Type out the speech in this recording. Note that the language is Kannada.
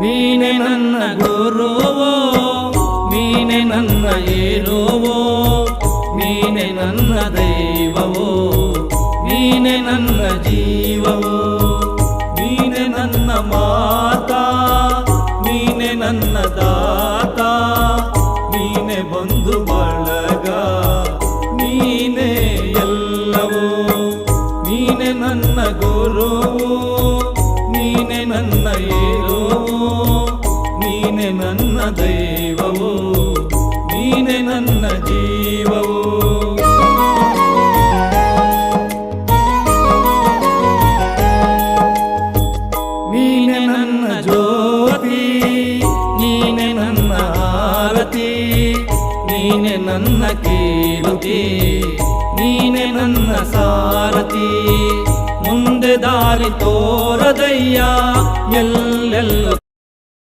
ನೀನೆ ನನ್ನ ಗುರುವೋ, ನೀನೆ ನನ್ನ ಏರುವೋ, ನೀನೆ ನನ್ನ ದೈವವೋ, ನೀನೆ ನನ್ನ ಜೀವವೋ, ನೀನೆ ನನ್ನ ಮಾತಾ, ನೀನೆ ನನ್ನ ದಾತ, ನೀನೆ ಬಂಧು ಬಳಗ, ನೀನೆ ಎಲ್ಲವೋ. ನೀನೆ ನನ್ನ ಗುರುವೋ, ನೀನೆ ನನ್ನ ಏರುವೋ, ನೀನೆ ನನ್ನ ದೈವವೋ, ನೀನೆ ನನ್ನ ಜೀವವೋ. ನೀನೆ ನನ್ನ ಜ್ಯೋತಿ, ನೀನೆ ನನ್ನ ಆರತಿ, ನೀನೆ ನನ್ನ ಕೀರ್ತಿ, ನೀನೆ ನನ್ನ ಸಾರಥಿ. ಮುಂದೆ ದಾರಿ ತೋರದಯ್ಯ ಎಲ್ಲೆಲ್ಲೂ